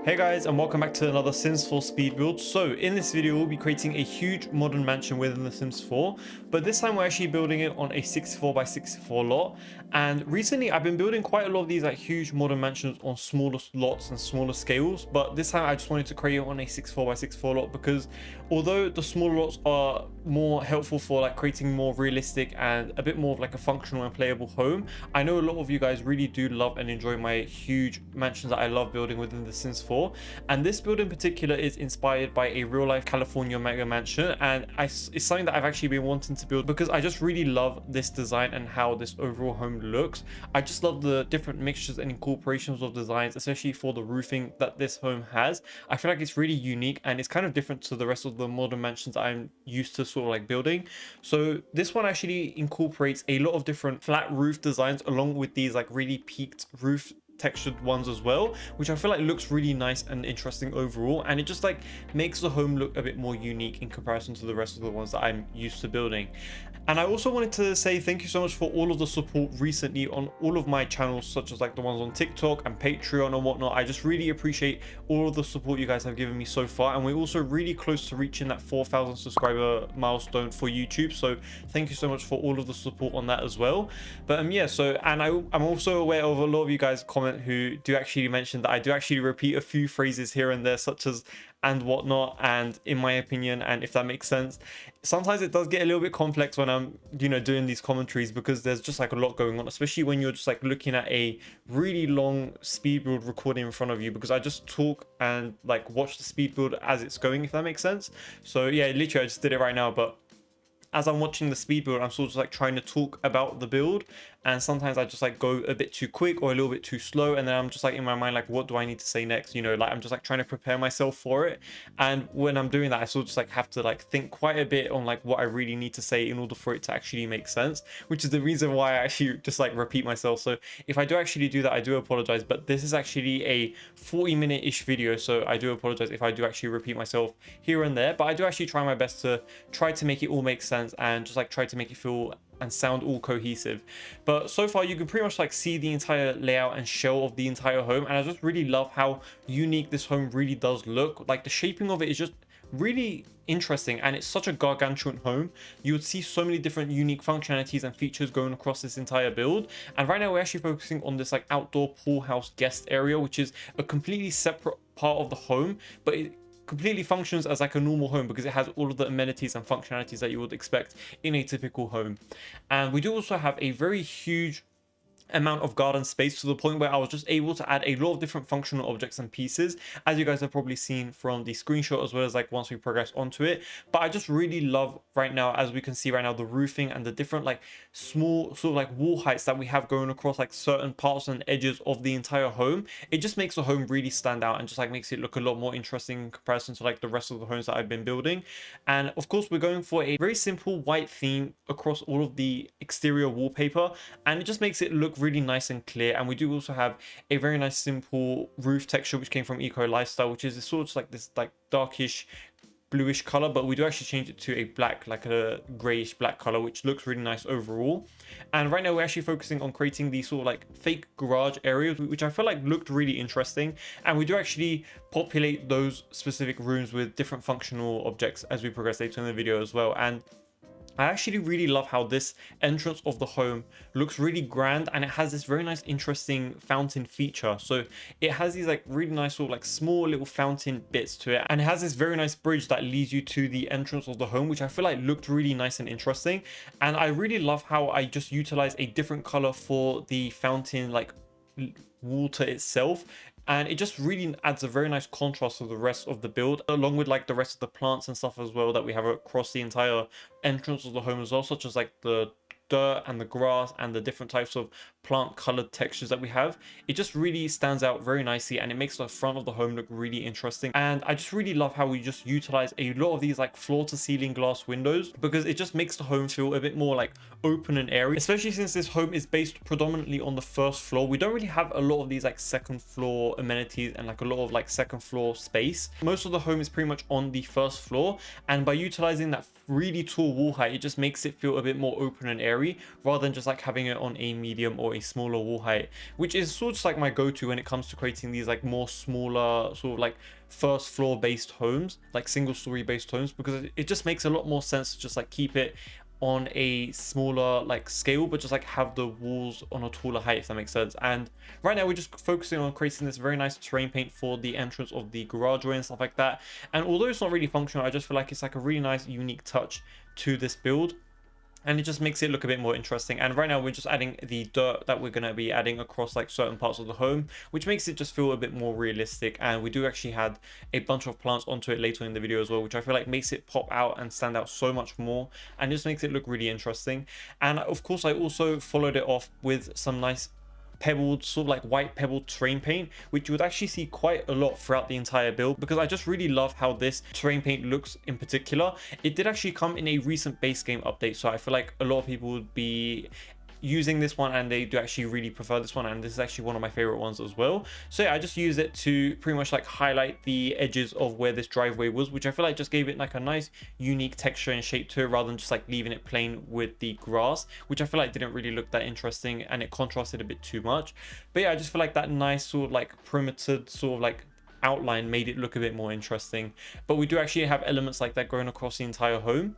Hey guys, and welcome back to another Sims 4 speed build. So in this video we'll be creating a huge modern mansion within the Sims 4, but this time we're actually building it on a 64 by 64 lot. And recently I've been building quite a lot of these like huge modern mansions on smaller lots and smaller scales, but this time I just wanted to create it on a 64 by 64 lot because although the smaller lots are more helpful for like creating more realistic and a bit more of like a functional and playable home, I know a lot of you guys really do love and enjoy my huge mansions that I love building within the Sims 4. And this build in particular is inspired by a real life California mega mansion, and it's something that I've actually been wanting to build because I just really love this design and how this overall home looks. I just love the different mixtures and incorporations of designs, especially for the roofing that this home has. I feel like it's really unique and it's kind of different to the rest of the modern mansions that I'm used to sort of like building. So this one actually incorporates a lot of different flat roof designs along with these like really peaked roof textured ones as well, which I feel like looks really nice and interesting overall, and it just like makes the home look a bit more unique in comparison to the rest of the ones that I'm used to building. And I also wanted to say thank you so much for all of the support recently on all of my channels, such as like the ones on TikTok and Patreon and whatnot. I just really appreciate all of the support you guys have given me so far, and we're also really close to reaching that 4,000 subscriber milestone for YouTube, so thank you so much for all of the support on that as well. But yeah, so and I'm also aware of a lot of you guys comment who do actually mention that I do actually repeat a few phrases here and there, such as and whatnot, and in my opinion, and if that makes sense. Sometimes it does get a little bit complex when I'm doing these commentaries, because there's just like a lot going on, especially when you're just like looking at a really long speed build recording in front of you, because I just talk and like watch the speed build as it's going, if that makes sense. So yeah, literally I just did it right now, but as I'm watching the speed build, I'm sort of like trying to talk about the build, and sometimes I just like go a bit too quick or a little bit too slow, and then I'm just like in my mind like, what do I need to say next? Like I'm just like trying to prepare myself for it. And when I'm doing that, I sort of just like have to like think quite a bit on like what I really need to say in order for it to actually make sense, which is the reason why I actually just like repeat myself. So if I do actually do that, I do apologize, but this is actually a 40-minute-ish video, so I do apologize if I do actually repeat myself here and there, but I do actually try my best to try to make it all make sense and just like try to make it feel and sound all cohesive. But so far you can pretty much like see the entire layout and shell of the entire home, and I just really love how unique this home really does look. Like the shaping of it is just really interesting, and it's such a gargantuan home. You would see so many different unique functionalities and features going across this entire build. And right now we're actually focusing on this like outdoor pool house guest area, which is a completely separate part of the home, but it completely functions as like a normal home because it has all of the amenities and functionalities that you would expect in a typical home. And we do also have a very huge amount of garden space, to the point where I was just able to add a lot of different functional objects and pieces, as you guys have probably seen from the screenshot, as well as like once we progress onto it. But I just really love right now, as we can see right now, the roofing and the different like small sort of like wall heights that we have going across like certain parts and edges of the entire home. It just makes the home really stand out and just like makes it look a lot more interesting in comparison to like the rest of the homes that I've been building. And of course we're going for a very simple white theme across all of the exterior wallpaper, and it just makes it look really nice and clear. And we do also have a very nice simple roof texture which came from Eco Lifestyle, which is sort of like this like darkish bluish color, but we do actually change it to a black, like a grayish black color, which looks really nice overall. And right now we're actually focusing on creating these sort of like fake garage areas, which I feel like looked really interesting, and we do actually populate those specific rooms with different functional objects as we progress later in the video as well. And I actually really love how this entrance of the home looks really grand, and it has this very nice interesting fountain feature. So it has these like really nice sort of like small little fountain bits to it, and it has this very nice bridge that leads you to the entrance of the home, which I feel like looked really nice and interesting. And I really love how I just utilized a different color for the fountain like water itself, and it just really adds a very nice contrast to the rest of the build, along with like the rest of the plants and stuff as well that we have across the entire entrance of the home as well, such as like the dirt and the grass and the different types of plant colored textures that we have. It just really stands out very nicely, and it makes the front of the home look really interesting. And I just really love how we just utilize a lot of these like floor to ceiling glass windows, because it just makes the home feel a bit more like open and airy, especially since this home is based predominantly on the first floor. We don't really have a lot of these like second floor amenities and like a lot of like second floor space. Most of the home is pretty much on the first floor, and by utilizing that really tall wall height, it just makes it feel a bit more open and airy. scary, rather than just like having it on a medium or a smaller wall height, which is sort of just like my go-to when it comes to creating these like more smaller sort of like first floor based homes, like single story based homes, because it just makes a lot more sense to just like keep it on a smaller like scale, but just like have the walls on a taller height, if that makes sense. And right now we're just focusing on creating this very nice terrain paint for the entrance of the garageway and stuff like that. And although it's not really functional, I just feel like it's like a really nice unique touch to this build, and it just makes it look a bit more interesting. And right now we're just adding the dirt that we're going to be adding across like certain parts of the home, which makes it just feel a bit more realistic. And we do actually add a bunch of plants onto it later in the video as well, which I feel like makes it pop out and stand out so much more, and just makes it look really interesting. And of course I also followed it off with some nice pebbled, sort of like white pebbled terrain paint, which you would actually see quite a lot throughout the entire build, because I just really love how this terrain paint looks in particular. It did actually come in a recent base game update, so I feel like a lot of people would be using this one, and they do actually really prefer this one, and this is actually one of my favorite ones as well. So yeah, I just use it to pretty much like highlight the edges of where this driveway was, which I feel like just gave it like a nice unique texture and shape to it, rather than just like leaving it plain with the grass, which I feel like didn't really look that interesting, and it contrasted a bit too much. But yeah, I just feel like that nice sort of like perimeter sort of like outline made it look a bit more interesting. But we do actually have elements like that going across the entire home.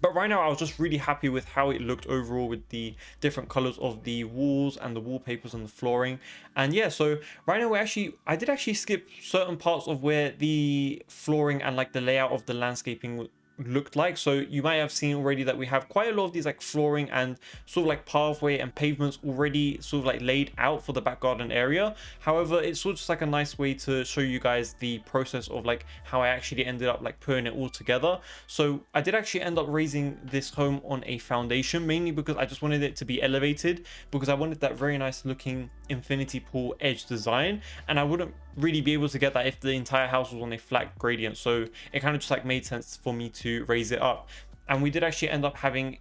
But right now I was just really happy with how it looked overall, with the different colors of the walls and the wallpapers and the flooring. And yeah, so right now I did actually skip certain parts of where the flooring and like the layout of the landscaping looked like. So you might have seen already that we have quite a lot of these like flooring and sort of like pathway and pavements already sort of like laid out for the back garden area. However, it's sort of just like a nice way to show you guys the process of like how I actually ended up like putting it all together. So I did actually end up raising this home on a foundation, mainly because I just wanted it to be elevated, because I wanted that very nice looking infinity pool edge design, and I wouldn't really be able to get that if the entire house was on a flat gradient. So it kind of just like made sense for me to raise it up. And we did actually end up having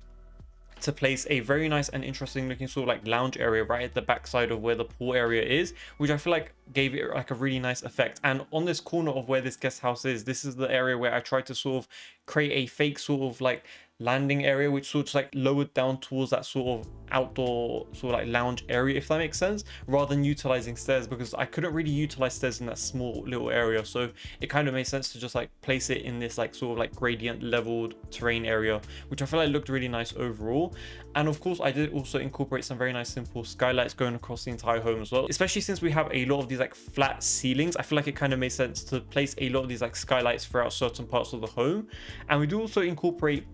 to place a very nice and interesting looking sort of like lounge area right at the back side of where the pool area is, which I feel like gave it like a really nice effect. And on this corner of where this guest house is, this is the area where I tried to sort of create a fake sort of like landing area, which sort of like lowered down towards that sort of outdoor sort of like lounge area, if that makes sense, rather than utilizing stairs, because I couldn't really utilize stairs in that small little area. So it kind of made sense to just like place it in this like sort of like gradient leveled terrain area, which I feel like looked really nice overall. And of course I did also incorporate some very nice simple skylights going across the entire home as well, especially since we have a lot of these like flat ceilings. I feel like it kind of made sense to place a lot of these like skylights throughout certain parts of the home. And we do also incorporate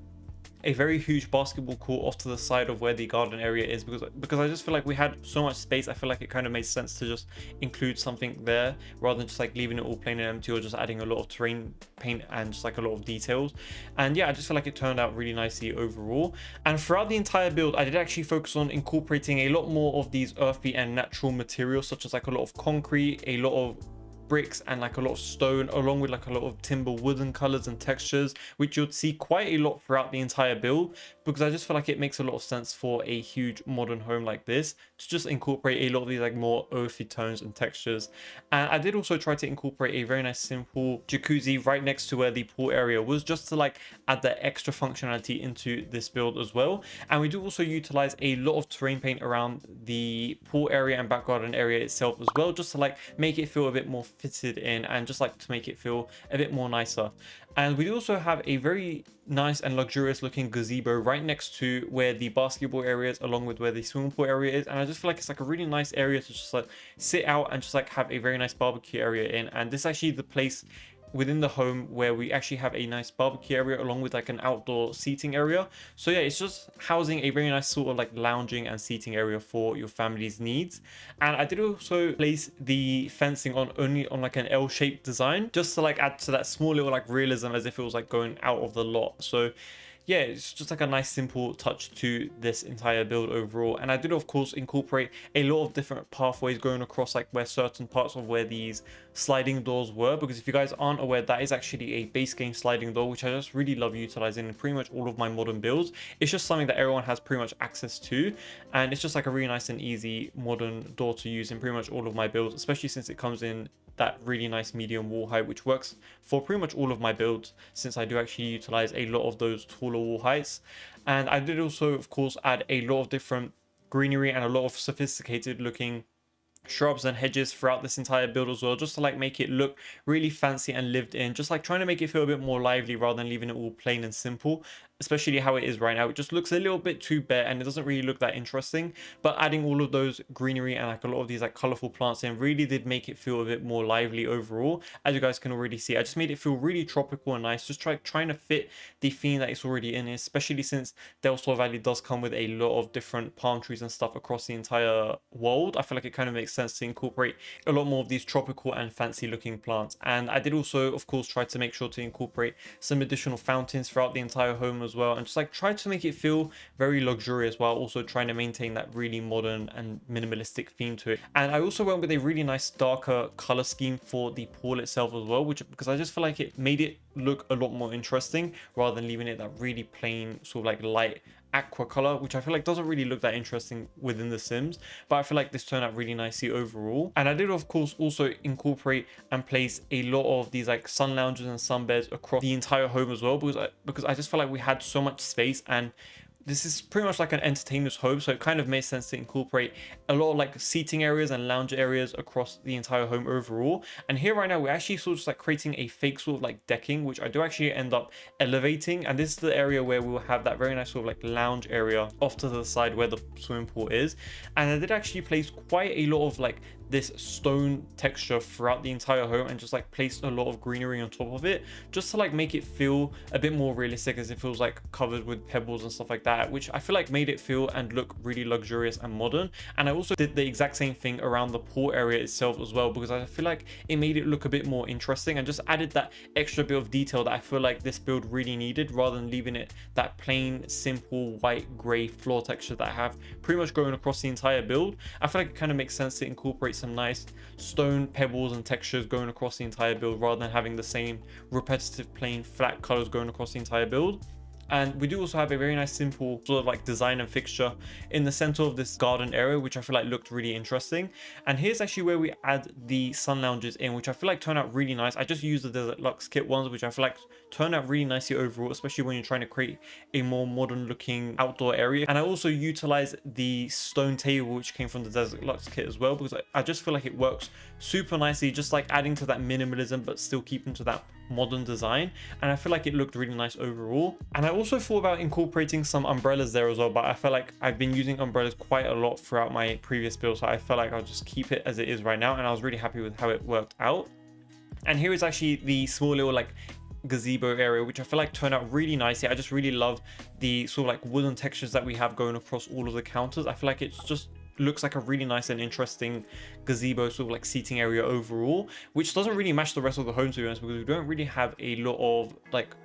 a very huge basketball court off to the side of where the garden area is, because I just feel like we had so much space. I feel like it kind of made sense to just include something there, rather than just like leaving it all plain and empty, or just adding a lot of terrain paint and just like a lot of details. And yeah, I just feel like it turned out really nicely overall. And throughout the entire build, I did actually focus on incorporating a lot more of these earthy and natural materials, such as like a lot of concrete, a lot of bricks, and like a lot of stone, along with like a lot of timber wooden colors and textures, which you'll see quite a lot throughout the entire build, because I just feel like it makes a lot of sense for a huge modern home like this to just incorporate a lot of these like more earthy tones and textures. And I did also try to incorporate a very nice simple jacuzzi right next to where the pool area was, just to like add that extra functionality into this build as well. And we do also utilize a lot of terrain paint around the pool area and back garden area itself as well, just to like make it feel a bit more fitted in, and just like to make it feel a bit more nicer. And we also have a very nice and luxurious looking gazebo right next to where the basketball area is, along with where the swimming pool area is. And I just feel like it's like a really nice area to just like sit out and just like have a very nice barbecue area in. And this is actually the place within the home where we actually have a nice barbecue area, along with like an outdoor seating area. So yeah, it's just housing a very nice sort of like lounging and seating area for your family's needs. And I did also place the fencing on only on like an L-shaped design, just to like add to that small little like realism, as if it was like going out of the lot. So yeah, it's just like a nice simple touch to this entire build overall. And I did of course incorporate a lot of different pathways going across like where certain parts of where these sliding doors were, because if you guys aren't aware, that is actually a base game sliding door, which I just really love utilizing in pretty much all of my modern builds. It's just something that everyone has pretty much access to, and it's just like a really nice and easy modern door to use in pretty much all of my builds, especially since it comes in that really nice medium wall height, which works for pretty much all of my builds, since I do actually utilize a lot of those taller wall heights. And I did also, of course, add a lot of different greenery and a lot of sophisticated looking shrubs and hedges throughout this entire build as well, just to like make it look really fancy and lived in, just like trying to make it feel a bit more lively rather than leaving it all plain and simple, especially how it is right now. It just looks a little bit too bare and it doesn't really look that interesting, but adding all of those greenery and like a lot of these like colorful plants in really did make it feel a bit more lively overall. As you guys can already see, I just made it feel really tropical and nice, just trying to fit the theme that it's already in, especially since Del Sol Valley does come with a lot of different palm trees and stuff across the entire world. I feel like it kind of makes sense to incorporate a lot more of these tropical and fancy looking plants. And I did also, of course, try to make sure to incorporate some additional fountains throughout the entire home as well, and just like try to make it feel very luxurious while also trying to maintain that really modern and minimalistic theme to it. And I also went with a really nice darker color scheme for the pool itself as well, which, because I just feel like it made it look a lot more interesting rather than leaving it that really plain sort of like light aqua color, which I feel like doesn't really look that interesting within The Sims, but I feel like this turned out really nicely overall. And I did, of course, also incorporate and place a lot of these like sun lounges and sunbeds across the entire home as well, because I just felt like we had so much space, and this is pretty much like an entertainer's home, so it kind of made sense to incorporate a lot of like seating areas and lounge areas across the entire home overall. And here right now we're actually sort of like creating a fake sort of like decking, which I do actually end up elevating, and this is the area where we'll have that very nice sort of like lounge area off to the side where the swimming pool is. And I did actually place quite a lot of like this stone texture throughout the entire home, and just like placed a lot of greenery on top of it, just to like make it feel a bit more realistic, as it feels like covered with pebbles and stuff like that, which I feel like made it feel and look really luxurious and modern. And I also did the exact same thing around the pool area itself as well, because I feel like it made it look a bit more interesting and just added that extra bit of detail that I feel like this build really needed, rather than leaving it that plain simple white gray floor texture that I have pretty much going across the entire build. I feel like it kind of makes sense to incorporate some nice stone pebbles and textures going across the entire build, rather than having the same repetitive plain flat colors going across the entire build. And we do also have a very nice simple sort of like design and fixture in the center of this garden area, which I feel like looked really interesting. And here's actually where we add the sun lounges in, which I feel like turn out really nice. I just used the Desert Lux kit ones, which I feel like turn out really nicely overall, especially when you're trying to create a more modern looking outdoor area. And I also utilized the stone table, which came from the Desert Lux kit as well, because I just feel like it works super nicely, just like adding to that minimalism but still keeping to that modern design. And I feel like it looked really nice overall. And I also thought about incorporating some umbrellas there as well, but I feel like I've been using umbrellas quite a lot throughout my previous build, so I felt like I'll just keep it as it is right now, and I was really happy with how it worked out. And here is actually the small little like gazebo area, which I feel like turned out really nicely. I just really love the sort of like wooden textures that we have going across all of the counters. I feel like it's just looks like a really nice and interesting gazebo sort of like seating area overall, which doesn't really match the rest of the home, to be honest, because we don't really have a lot of like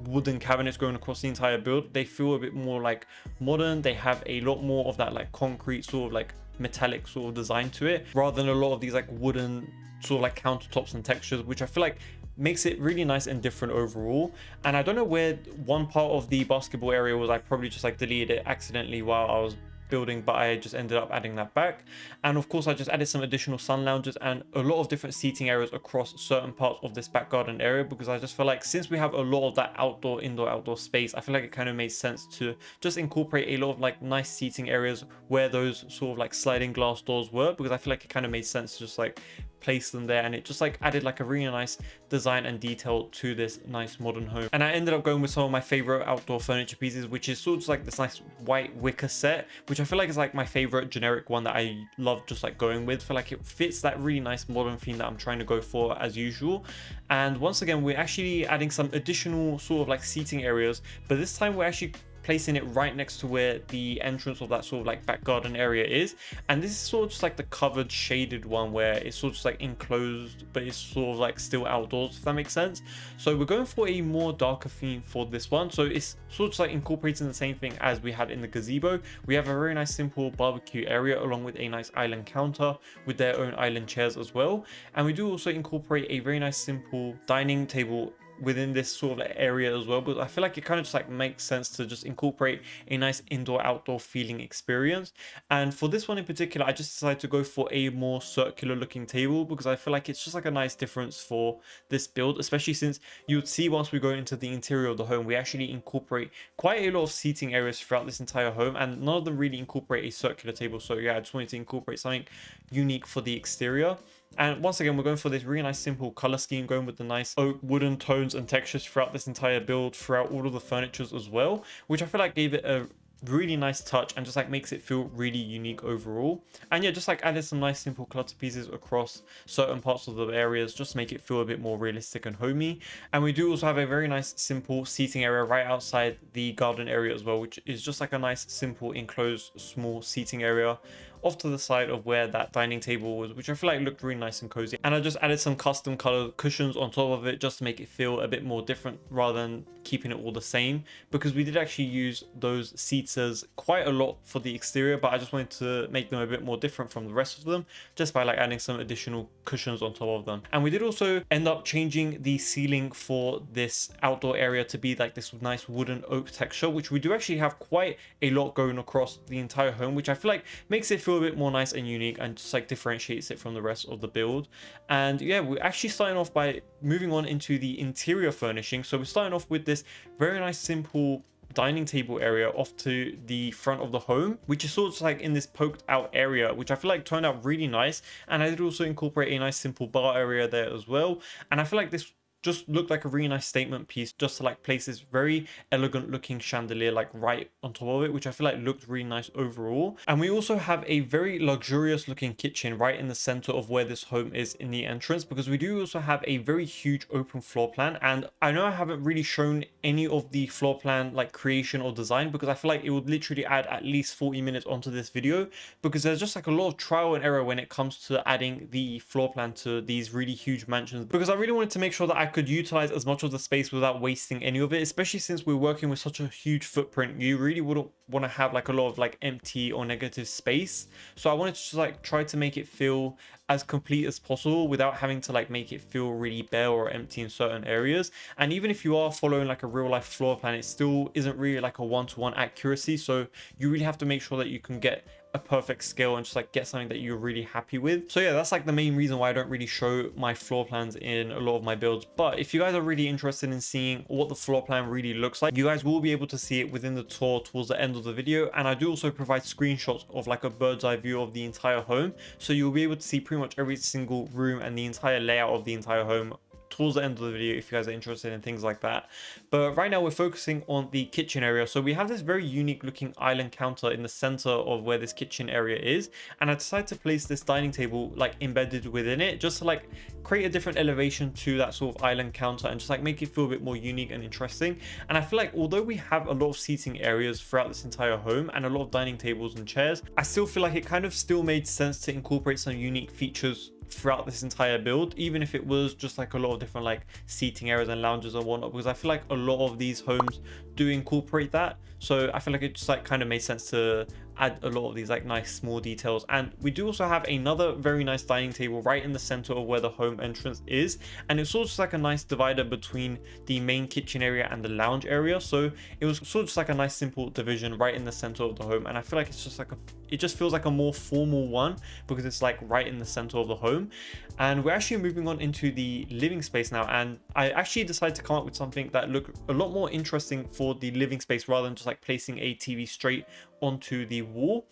wooden cabinets going across the entire build. They feel a bit more like modern. They have a lot more of that like concrete sort of like metallic sort of design to it, rather than a lot of these like wooden sort of like countertops and textures, which I feel like makes it really nice and different overall. And I don't know where one part of the basketball area was. I probably just like deleted it accidentally while I was building, but I just ended up adding that back. And of course I just added some additional sun lounges and a lot of different seating areas across certain parts of this back garden area, because I just feel like since we have a lot of that indoor-outdoor space, I feel like it kind of made sense to just incorporate a lot of like nice seating areas where those sort of like sliding glass doors were, because I feel like it kind of made sense to just like place them there, and it just like added like a really nice design and detail to this nice modern home. And I ended up going with some of my favorite outdoor furniture pieces, which is sort of like this nice white wicker set, which I feel like is like my favorite generic one that I love just like going with. I feel like it fits that really nice modern theme that I'm trying to go for as usual. And once again, we're actually adding some additional sort of like seating areas, but this time we're actually placing it right next to where the entrance of that sort of like back garden area is. And this is sort of just like the covered shaded one where it's sort of just like enclosed, but it's sort of like still outdoors, if that makes sense. So we're going for a more darker theme for this one. So it's sort of just like incorporating the same thing as we had in the gazebo. We have a very nice simple barbecue area along with a nice island counter with their own island chairs as well. And we do also incorporate a very nice simple dining table within this sort of like area as well, but I feel like it kind of just like makes sense to just incorporate a nice indoor outdoor feeling experience. And for this one in particular, I just decided to go for a more circular looking table because I feel like it's just like a nice difference for this build, especially since you would see once we go into the interior of the home, we actually incorporate quite a lot of seating areas throughout this entire home, and none of them really incorporate a circular table. So yeah, I just wanted to incorporate something unique for the exterior. And once again, we're going for this really nice simple color scheme, going with the nice oak wooden tones and textures throughout this entire build, throughout all of the furnitures as well, which I feel like gave it a really nice touch and just like makes it feel really unique overall. And yeah, just like added some nice simple clutter pieces across certain parts of the areas just to make it feel a bit more realistic and homey. And we do also have a very nice simple seating area right outside the garden area as well, which is just like a nice simple enclosed small seating area off to the side of where that dining table was, which I feel like looked really nice and cozy. And I just added some custom colored cushions on top of it just to make it feel a bit more different rather than keeping it all the same, because we did actually use those seaters quite a lot for the exterior, but I just wanted to make them a bit more different from the rest of them just by like adding some additional cushions on top of them. And we did also end up changing the ceiling for this outdoor area to be like this nice wooden oak texture, which we do actually have quite a lot going across the entire home, which I feel like makes it feel a bit more nice and unique and just like differentiates it from the rest of the build. And yeah, we're actually starting off by moving on into the interior furnishing. So we're starting off with this very nice simple dining table area off to the front of the home, which is sort of like in this poked out area, which I feel like turned out really nice. And I did also incorporate a nice simple bar area there as well, and I feel like this just looked like a really nice statement piece just to like place this very elegant looking chandelier like right on top of it, which I feel like looked really nice overall. And we also have a very luxurious looking kitchen right in the center of where this home is in the entrance, because we do also have a very huge open floor plan. And I know I haven't really shown any of the floor plan like creation or design because I feel like it would literally add at least 40 minutes onto this video, because there's just like a lot of trial and error when it comes to adding the floor plan to these really huge mansions, because I really wanted to make sure that I could utilize as much of the space without wasting any of it, especially since we're working with such a huge footprint. You really wouldn't want to have like a lot of like empty or negative space. So I wanted to just like try to make it feel as complete as possible without having to like make it feel really bare or empty in certain areas. And even if you are following like a real life floor plan, it still isn't really like a one-to-one accuracy. So you really have to make sure that you can get a perfect scale and just like get something that you're really happy with. So yeah, that's like the main reason why I don't really show my floor plans in a lot of my builds. But if you guys are really interested in seeing what the floor plan really looks like, you guys will be able to see it within the tour towards the end of the video. And I do also provide screenshots of like a bird's eye view of the entire home, so you'll be able to see pretty much every single room and the entire layout of the entire home towards the end of the video if you guys are interested in things like that. But right now we're focusing on the kitchen area. So we have this very unique looking island counter in the center of where this kitchen area is, and I decided to place this dining table like embedded within it just to like create a different elevation to that sort of island counter and just like make it feel a bit more unique and interesting. And I feel like although we have a lot of seating areas throughout this entire home and a lot of dining tables and chairs, I still feel like it kind of still made sense to incorporate some unique features throughout this entire build, even if it was just like a lot of different like seating areas and lounges and whatnot, because I feel like a lot of these homes do incorporate that. So I feel like it just like kind of made sense to add a lot of these like nice small details. And we do also have another very nice dining table right in the center of where the home entrance is, and it's sort of just like a nice divider between the main kitchen area and the lounge area. So it was sort of just like a nice simple division right in the center of the home, and I feel like it's just like it just feels like a more formal one because it's like right in the center of the home. And we're actually moving on into the living space now, and I actually decided to come up with something that looked a lot more interesting for the living space rather than just like placing a TV straight onto the wall.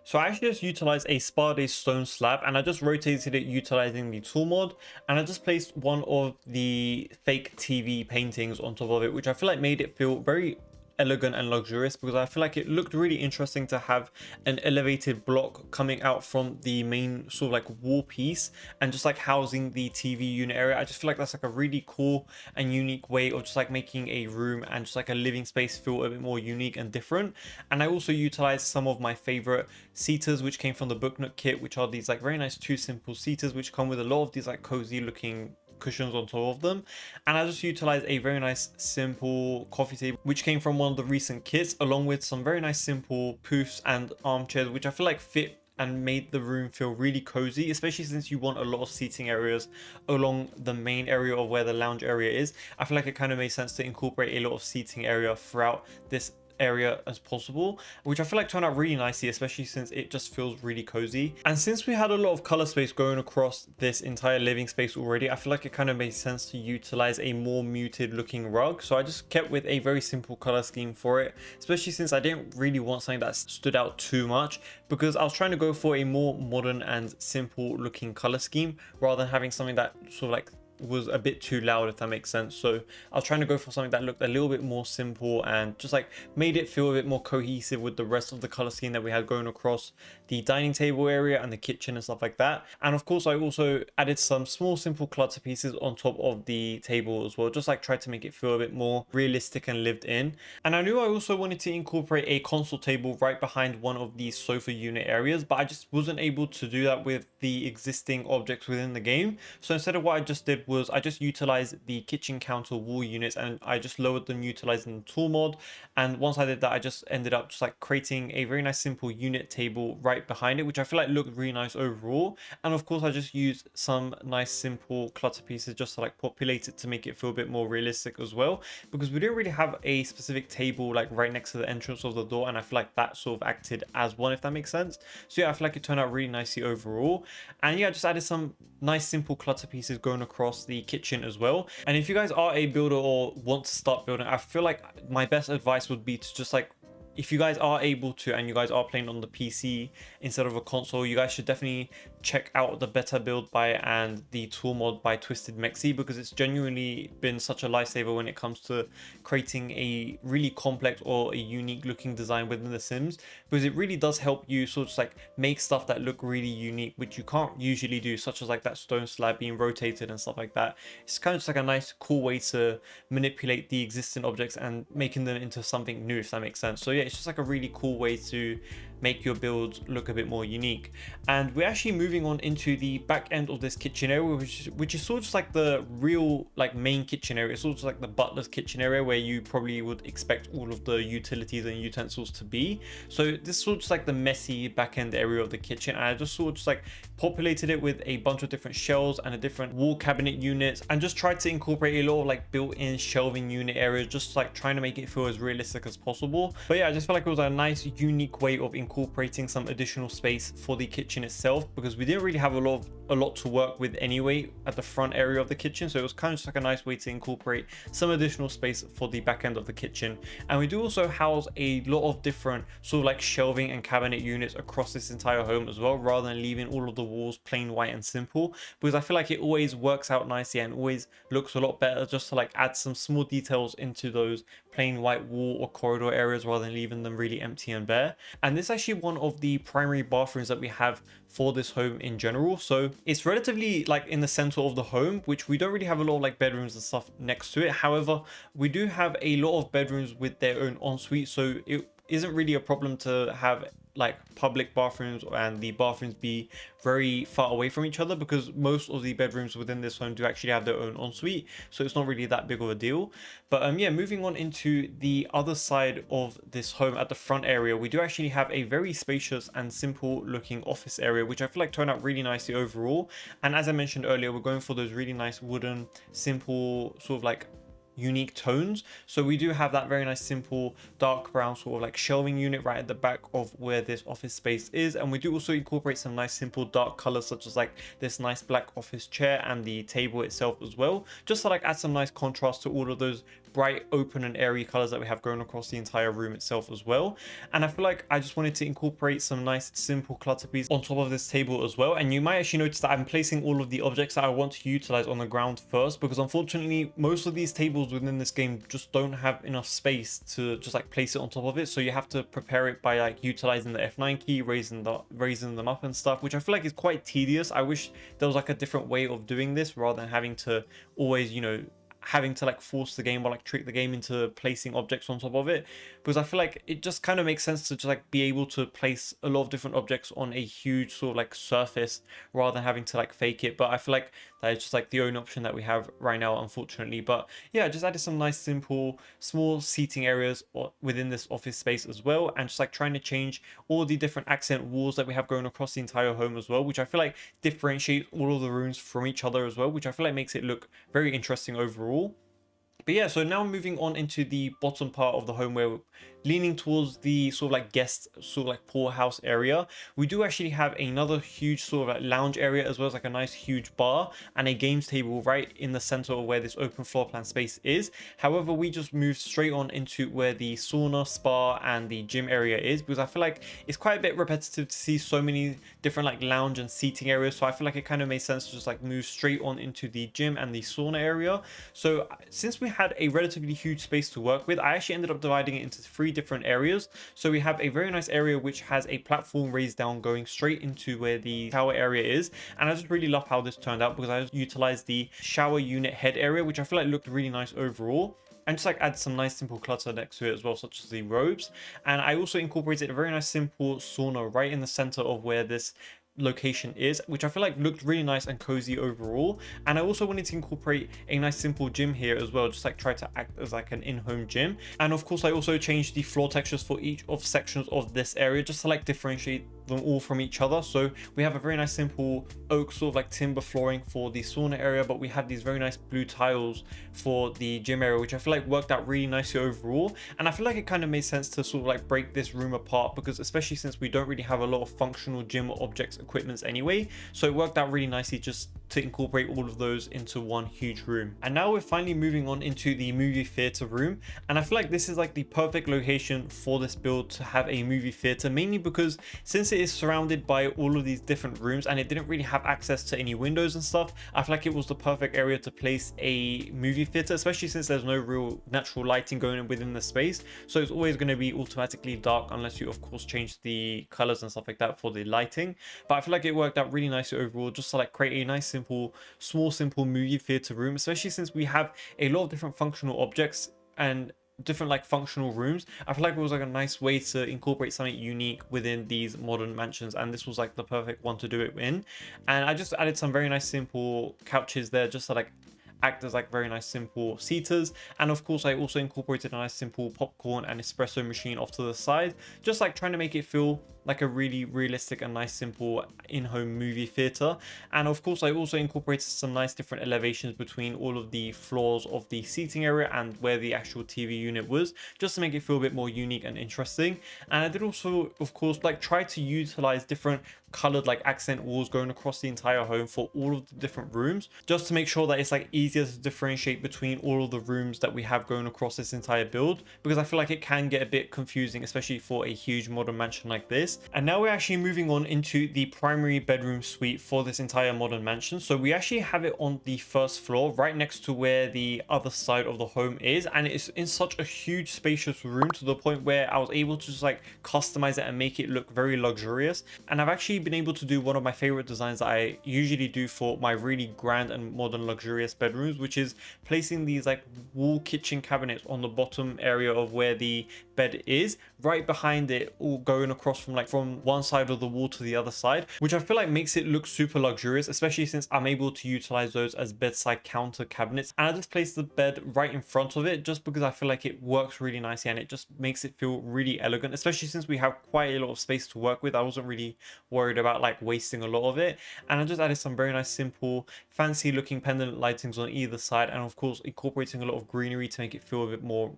So I actually just utilized a Spa stone slab, and I just rotated it utilizing the tool mod, and I just placed one of the fake TV paintings on top of it, which I feel like made it feel very elegant and luxurious, because I feel like it looked really interesting to have an elevated block coming out from the main sort of like wall piece and just like housing the TV unit area. I just feel like that's like a really cool and unique way of just like making a room and just like a living space feel a bit more unique and different. And I also utilized some of my favorite seaters which came from the Book Nook kit, which are these like very nice two simple seaters which come with a lot of these like cozy looking cushions on top of them. And I just utilized a very nice simple coffee table which came from one of the recent kits, along with some very nice simple poofs and armchairs which I feel like fit and made the room feel really cozy, especially since you want a lot of seating areas along the main area of where the lounge area is. I feel like it kind of made sense to incorporate a lot of seating area throughout this area as possible, which I feel like turned out really nicely, especially since it just feels really cozy. And since we had a lot of color space going across this entire living space already, I feel like it kind of made sense to utilize a more muted looking rug. So I just kept with a very simple color scheme for it, especially since I didn't really want something that stood out too much, because I was trying to go for a more modern and simple looking color scheme rather than having something that sort of like was a bit too loud, if that makes sense. So I was trying to go for something that looked a little bit more simple and just like made it feel a bit more cohesive with the rest of the color scheme that we had going across the dining table area and the kitchen and stuff like that. And of course I also added some small simple clutter pieces on top of the table as well, just like tried to make it feel a bit more realistic and lived in. And I knew I also wanted to incorporate a console table right behind one of these sofa unit areas, but I just wasn't able to do that with the existing objects within the game. So instead of what I just did was I just utilized the kitchen counter wall units and I just lowered them utilizing the tool mod. And once I did that, I just ended up just like creating a very nice simple unit table right behind it, which I feel like looked really nice overall. And of course I just used some nice simple clutter pieces just to like populate it to make it feel a bit more realistic as well, because we didn't really have a specific table like right next to the entrance of the door, and I feel like that sort of acted as one, if that makes sense. So yeah, I feel like it turned out really nicely overall. And yeah, I just added some nice simple clutter pieces going across the kitchen as well. And if you guys are a builder or want to start building, I feel like my best advice would be to just like, if you guys are able to and you guys are playing on the PC instead of a console, you guys should definitely check out the Better Build by and the tool mod by Twisted Mexi, because it's genuinely been such a lifesaver when it comes to creating a really complex or a unique looking design within The Sims, because it really does help you sort of like make stuff that look really unique, which you can't usually do, such as like that stone slab being rotated and stuff like that. It's kind of just like a nice cool way to manipulate the existing objects and making them into something new, if that makes sense. So yeah, it's just like a really cool way to make your builds look a bit more unique. And we're actually moving on into the back end of this kitchen area, which is sort of just like the real like main kitchen area. It's sort of like the butler's kitchen area where you probably would expect all of the utilities and utensils to be. So this is sort of just like the messy back end area of the kitchen, and I just sort of just like populated it with a bunch of different shelves and a different wall cabinet units, and just tried to incorporate a lot of like built-in shelving unit areas, just like trying to make it feel as realistic as possible. But yeah, I just felt like it was a nice unique way of incorporating some additional space for the kitchen itself, because we didn't really have a lot to work with anyway at the front area of the kitchen. So it was kind of just like a nice way to incorporate some additional space for the back end of the kitchen. And we do also house a lot of different sort of like shelving and cabinet units across this entire home as well, rather than leaving all of the walls plain white and simple, because I feel like it always works out nicely and always looks a lot better just to like add some small details into those plain white wall or corridor areas rather than leaving them really empty and bare. And this is actually one of the primary bathrooms that we have for this home in general. So it's relatively like in the center of the home, which we don't really have a lot of like bedrooms and stuff next to it. However, we do have a lot of bedrooms with their own ensuite, so it isn't really a problem to have like public bathrooms and the bathrooms be very far away from each other, because most of the bedrooms within this home do actually have their own ensuite, so it's not really that big of a deal. But yeah, moving on into the other side of this home at the front area, we do actually have a very spacious and simple looking office area, which I feel like turned out really nicely overall. And as I mentioned earlier, we're going for those really nice wooden simple sort of like unique tones. So we do have that very nice simple dark brown sort of like shelving unit right at the back of where this office space is, and we do also incorporate some nice simple dark colors such as like this nice black office chair and the table itself as well, just to like add some nice contrast to all of those bright open and airy colors that we have going across the entire room itself as well. And I feel like I just wanted to incorporate some nice simple clutter pieces on top of this table as well. And you might actually notice that I'm placing all of the objects that I want to utilize on the ground first, because unfortunately most of these tables within this game just don't have enough space to just like place it on top of it. So you have to prepare it by like utilizing the F9 key, raising them up and stuff, which I feel like is quite tedious. I wish there was like a different way of doing this rather than having to always, you know, having to like force the game or like trick the game into placing objects on top of it, because I feel like it just kind of makes sense to just like be able to place a lot of different objects on a huge sort of like surface rather than having to like fake it. But I feel like That is just like the only option that we have right now, unfortunately. But yeah, I just added some nice simple small seating areas within this office space as well, and just like trying to change all the different accent walls that we have going across the entire home as well, which I feel like differentiates all of the rooms from each other as well, which I feel like makes it look very interesting overall. But yeah, so now moving on into the bottom part of the home, where we're leaning towards the sort of like guest sort of like poorhouse area, we do actually have another huge sort of like lounge area, as well as like a nice huge bar and a games table right in the center of where this open floor plan space is. However, we just moved straight on into where the sauna, spa and the gym area is, because I feel like it's quite a bit repetitive to see so many different like lounge and seating areas. So I feel like it kind of made sense to just like move straight on into the gym and the sauna area. So since we had a relatively huge space to work with, I actually ended up dividing it into 3 different areas. So we have a very nice area which has a platform raised down going straight into where the shower area is, and I just really love how this turned out, because I just utilized the shower unit head area, which I feel like looked really nice overall, and just like add some nice simple clutter next to it as well, such as the robes. And I also incorporated a very nice simple sauna right in the center of where this location is, which I feel like looked really nice and cozy overall. And I also wanted to incorporate a nice simple gym here as well, just like try to act as like an in-home gym. And of course I also changed the floor textures for each of sections of this area, just to like differentiate them all from each other. So we have a very nice simple oak sort of like timber flooring for the sauna area, but we have these very nice blue tiles for the gym area, which I feel like worked out really nicely overall. And I feel like it kind of made sense to sort of like break this room apart, because especially since we don't really have a lot of functional gym objects equipments anyway, so it worked out really nicely just to incorporate all of those into one huge room. And now we're finally moving on into the movie theater room, and I feel like this is like the perfect location for this build to have a movie theater, mainly because since it is surrounded by all of these different rooms and it didn't really have access to any windows and stuff, I feel like it was the perfect area to place a movie theater, especially since there's no real natural lighting going in within the space. So it's always going to be automatically dark unless you of course change the colors and stuff like that for the lighting. But I feel like it worked out really nicely overall, just to like create a nice simple movie theater room, especially since we have a lot of different functional objects and different like functional rooms. I feel like it was like a nice way to incorporate something unique within these modern mansions, and this was like the perfect one to do it in. And I just added some very nice simple couches there, just to like act as like very nice simple seaters. And of course I also incorporated a nice simple popcorn and espresso machine off to the side, just like trying to make it feel like a really realistic and nice simple in-home movie theater. And of course I also incorporated some nice different elevations between all of the floors of the seating area and where the actual TV unit was, just to make it feel a bit more unique and interesting. And I did also of course like try to utilize different colored like accent walls going across the entire home for all of the different rooms, just to make sure that it's like easier to differentiate between all of the rooms that we have going across this entire build, because I feel like it can get a bit confusing, especially for a huge modern mansion like this. And now we're actually moving on into the primary bedroom suite for this entire modern mansion. So we actually have it on the first floor, right next to where the other side of the home is, and it's in such a huge spacious room, to the point where I was able to just like customize it and make it look very luxurious. And I've actually been able to do one of my favorite designs that I usually do for my really grand and modern luxurious bedrooms, which is placing these like wall kitchen cabinets on the bottom area of where the bed is, right behind it, all going across from one side of the wall to the other side, which I feel like makes it look super luxurious, especially since I'm able to utilize those as bedside counter cabinets. And I just placed the bed right in front of it, just because I feel like it works really nicely and it just makes it feel really elegant, especially since we have quite a lot of space to work with. I wasn't really worried about like wasting a lot of it, and I just added some very nice simple fancy looking pendant lightings on either side, and of course incorporating a lot of greenery to make it feel a bit more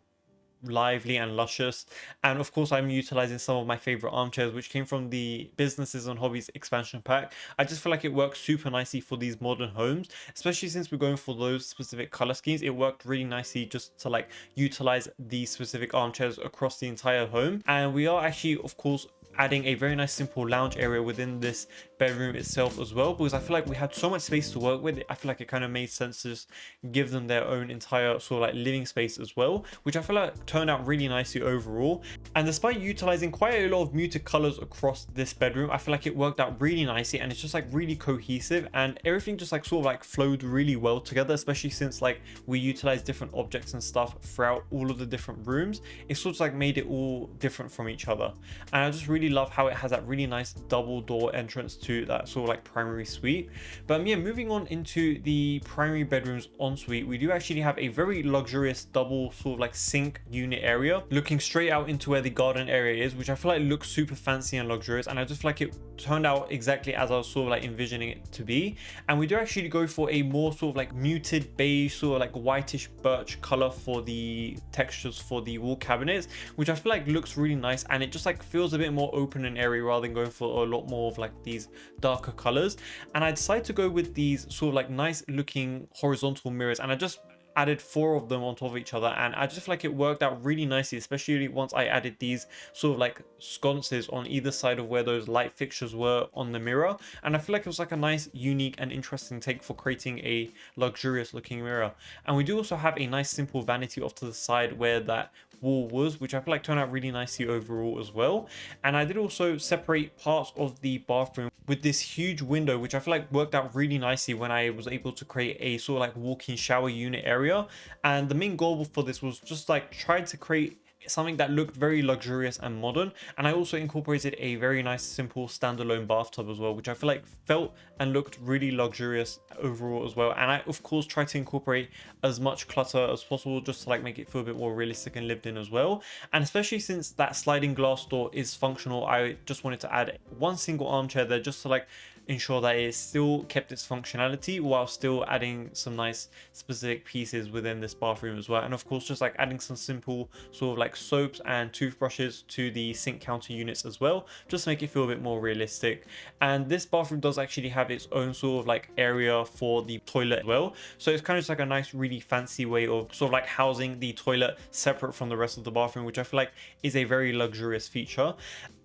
lively and luscious. And of course I'm utilizing some of my favorite armchairs which came from the businesses and hobbies expansion pack. I just feel like it works super nicely for these modern homes, especially since we're going for those specific color schemes. It worked really nicely just to like utilize these specific armchairs across the entire home. And we are actually of course adding a very nice simple lounge area within this bedroom itself as well, because I feel like we had so much space to work with. I feel like it kind of made sense to just give them their own entire sort of like living space as well, which I feel like turned out really nicely overall. And despite utilizing quite a lot of muted colors across this bedroom, I feel like it worked out really nicely, and it's just like really cohesive, and everything just like sort of like flowed really well together, especially since like we utilized different objects and stuff throughout all of the different rooms. It sort of like made it all different from each other, and I just really love how it has that really nice double door entrance to that sort of like primary suite. But yeah, moving on into the primary bedroom's ensuite, we do actually have a very luxurious double sort of like sink unit area looking straight out into where the garden area is, which I feel like looks super fancy and luxurious, and I just feel like it turned out exactly as I was sort of like envisioning it to be. And we do actually go for a more sort of like muted beige, sort of like whitish birch color for the textures for the wall cabinets, which I feel like looks really nice, and it just like feels a bit more open and airy rather than going for a lot more of like these darker colors. And I decided to go with these sort of like nice looking horizontal mirrors, and I just added 4 of them on top of each other, and I just feel like it worked out really nicely, especially once I added these sort of like sconces on either side of where those light fixtures were on the mirror. And I feel like it was like a nice, unique and interesting take for creating a luxurious looking mirror. And we do also have a nice simple vanity off to the side where that wall was, which I feel like turned out really nicely overall as well. And I did also separate parts of the bathroom with this huge window, which I feel like worked out really nicely when I was able to create a sort of like walk-in shower unit area. And the main goal for this was just like trying to create something that looked very luxurious and modern. And I also incorporated a very nice simple standalone bathtub as well, which I feel like felt and looked really luxurious overall as well. And I of course tried to incorporate as much clutter as possible just to like make it feel a bit more realistic and lived in as well. And especially since that sliding glass door is functional, I just wanted to add one single armchair there just to like ensure that it still kept its functionality while still adding some nice specific pieces within this bathroom as well. And of course just like adding some simple sort of like soaps and toothbrushes to the sink counter units as well, just to make it feel a bit more realistic. And this bathroom does actually have its own sort of like area for the toilet as well, so it's kind of just like a nice really fancy way of sort of like housing the toilet separate from the rest of the bathroom, which I feel like is a very luxurious feature.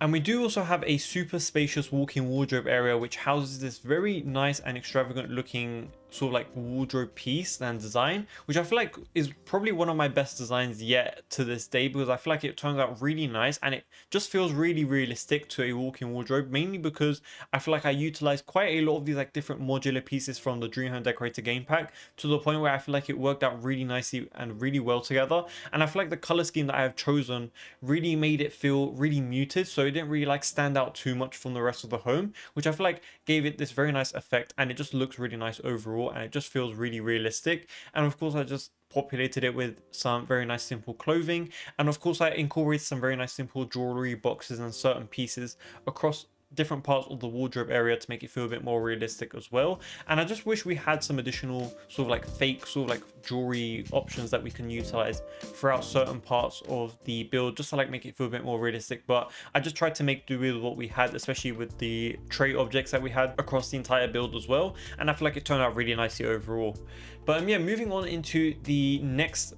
And we do also have a super spacious walk-in wardrobe area which houses this very nice and extravagant looking sort of like wardrobe piece and design, which I feel like is probably one of my best designs yet to this day, because I feel like it turns out really nice and it just feels really realistic to a walk-in wardrobe, mainly because I feel like I utilized quite a lot of these like different modular pieces from the Dream Home Decorator game pack, to the point where I feel like it worked out really nicely and really well together. And I feel like the color scheme that I have chosen really made it feel really muted, so it didn't really like stand out too much from the rest of the home, which I feel like gave it this very nice effect, and it just looks really nice overall, and it just feels really realistic. And of course I just populated it with some very nice simple clothing, and of course I incorporated some very nice simple jewelry boxes and certain pieces across different parts of the wardrobe area to make it feel a bit more realistic as well. And I just wish we had some additional sort of like fake sort of like jewelry options that we can utilize throughout certain parts of the build, just to like make it feel a bit more realistic. But I just tried to make do with what we had, especially with the tray objects that we had across the entire build as well, and I feel like it turned out really nicely overall. But yeah, moving on into the next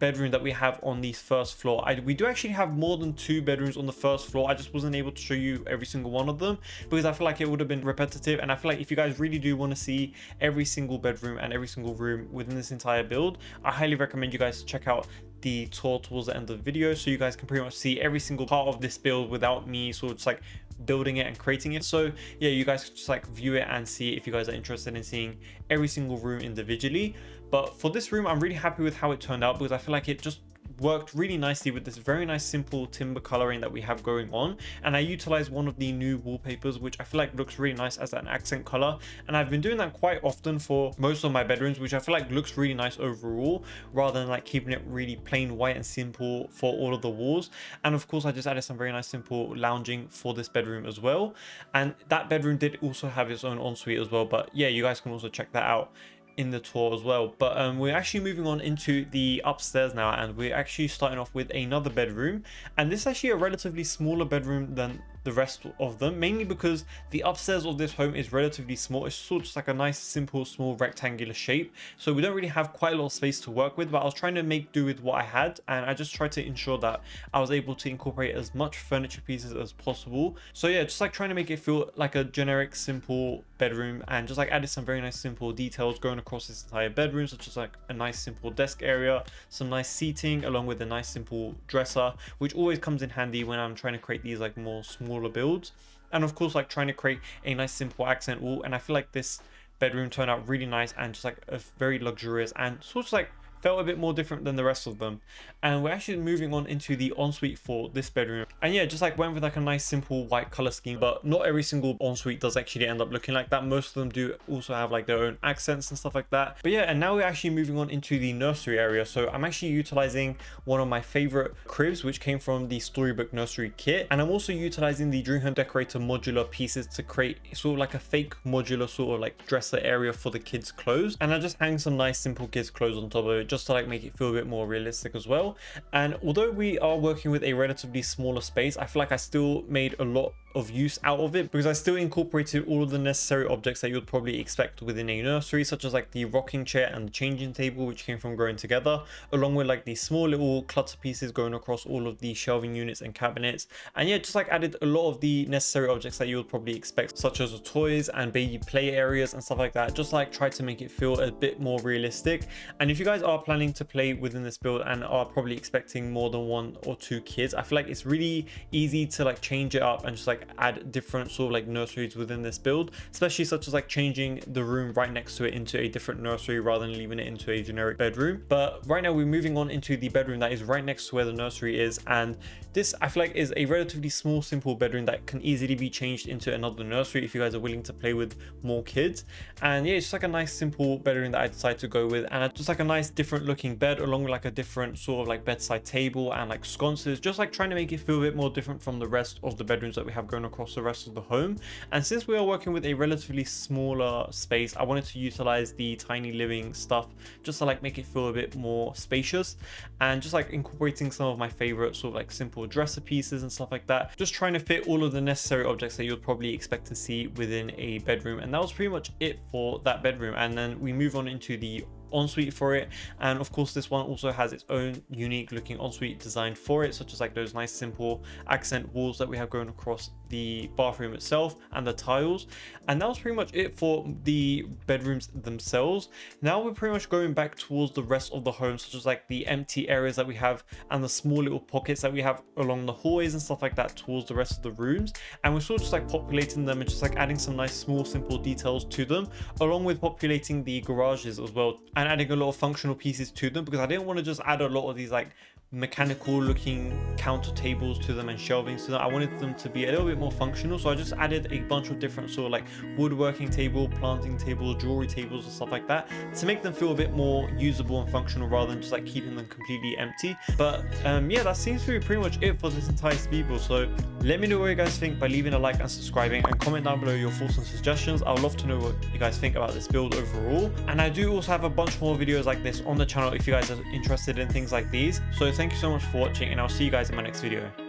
bedroom that we have on the first floor. We do actually have more than 2 bedrooms on the first floor. I just wasn't able to show you every single one of them because I feel like it would have been repetitive, and I feel like if you guys really do want to see every single bedroom and every single room within this entire build, I highly recommend you guys check out the tour towards the end of the video, so you guys can pretty much see every single part of this build without me sort of just like building it and creating it. So yeah, you guys just like view it and see if you guys are interested in seeing every single room individually. But for this room, I'm really happy with how it turned out, because I feel like it just worked really nicely with this very nice simple timber coloring that we have going on. And I utilized one of the new wallpapers, which I feel like looks really nice as an accent color, and I've been doing that quite often for most of my bedrooms, which I feel like looks really nice overall, rather than like keeping it really plain white and simple for all of the walls. And of course I just added some very nice simple lounging for this bedroom as well, and that bedroom did also have its own ensuite as well. But yeah, you guys can also check that out in the tour as well. But we're actually moving on into the upstairs now, and we're actually starting off with another bedroom, and this is actually a relatively smaller bedroom than the rest of them, mainly because the upstairs of this home is relatively small. It's sort of just like a nice simple small rectangular shape, so we don't really have quite a lot of space to work with. But I was trying to make do with what I had, and I just tried to ensure that I was able to incorporate as much furniture pieces as possible. So yeah, just like trying to make it feel like a generic simple bedroom, and just like added some very nice simple details going across this entire bedroom, such as like a nice simple desk area, some nice seating, along with a nice simple dresser, which always comes in handy when I'm trying to create these like more smaller builds. And of course like trying to create a nice simple accent wall, and I feel like this bedroom turned out really nice and just like a very luxurious and sort of like felt a bit more different than the rest of them. And we're actually moving on into the ensuite for this bedroom. And yeah, just like went with like a nice simple white color scheme, but not every single ensuite does actually end up looking like that. Most of them do also have like their own accents and stuff like that. But yeah, and now we're actually moving on into the nursery area. So I'm actually utilizing one of my favorite cribs, which came from the Storybook Nursery kit. And I'm also utilizing the Dream Home Decorator modular pieces to create sort of like a fake modular sort of like dresser area for the kids' clothes. And I just hang some nice simple kids' clothes on top of it just to like make it feel a bit more realistic as well. And although we are working with a relatively smaller space, I feel like I still made a lot of use out of it, because I still incorporated all of the necessary objects that you'd probably expect within a nursery, such as like the rocking chair and the changing table, which came from Growing Together, along with like these small little clutter pieces going across all of the shelving units and cabinets. And yeah, just like added a lot of the necessary objects that you would probably expect, such as the toys and baby play areas and stuff like that. Just like try to make it feel a bit more realistic. And if you guys are planning to play within this build and are probably expecting more than 1 or 2 kids, I feel like it's really easy to like change it up and just like add different sort of like nurseries within this build, especially such as like changing the room right next to it into a different nursery rather than leaving it into a generic bedroom. But right now we're moving on into the bedroom that is right next to where the nursery is, and this I feel like is a relatively small simple bedroom that can easily be changed into another nursery if you guys are willing to play with more kids. And yeah, it's just like a nice simple bedroom that I decided to go with, and just like a nice different looking bed along with like a different sort of like bedside table and like sconces, just like trying to make it feel a bit more different from the rest of the bedrooms that we have going across the rest of the home. And since we are working with a relatively smaller space, I wanted to utilize the tiny living stuff just to like make it feel a bit more spacious, and just like incorporating some of my favorite sort of like simple dresser pieces and stuff like that, just trying to fit all of the necessary objects that you'd probably expect to see within a bedroom. And that was pretty much it for that bedroom. And then we move on into the ensuite for it, and of course this one also has its own unique looking ensuite design for it, such as like those nice simple accent walls that we have going across the bathroom itself and the tiles. And that was pretty much it for the bedrooms themselves. Now we're pretty much going back towards the rest of the home, such as like the empty areas that we have and the small little pockets that we have along the hallways and stuff like that towards the rest of the rooms. And we're sort of just like populating them and just like adding some nice small simple details to them, along with populating the garages as well and adding a lot of functional pieces to them, because I didn't want to just add a lot of these like mechanical looking counter tables to them and shelvings to them. I wanted them to be a little bit more functional, so I just added a bunch of different sort of like woodworking table, planting tables, jewelry tables and stuff like that to make them feel a bit more usable and functional rather than just like keeping them completely empty. But yeah, that seems to be pretty much it for this entire speed build. So let me know what you guys think by leaving a like and subscribing, and comment down below your thoughts and suggestions. I would love to know what you guys think about this build overall. And I do also have a bunch more videos like this on the channel if you guys are interested in things like these. So thank you so much for watching, and I'll see you guys in my next video.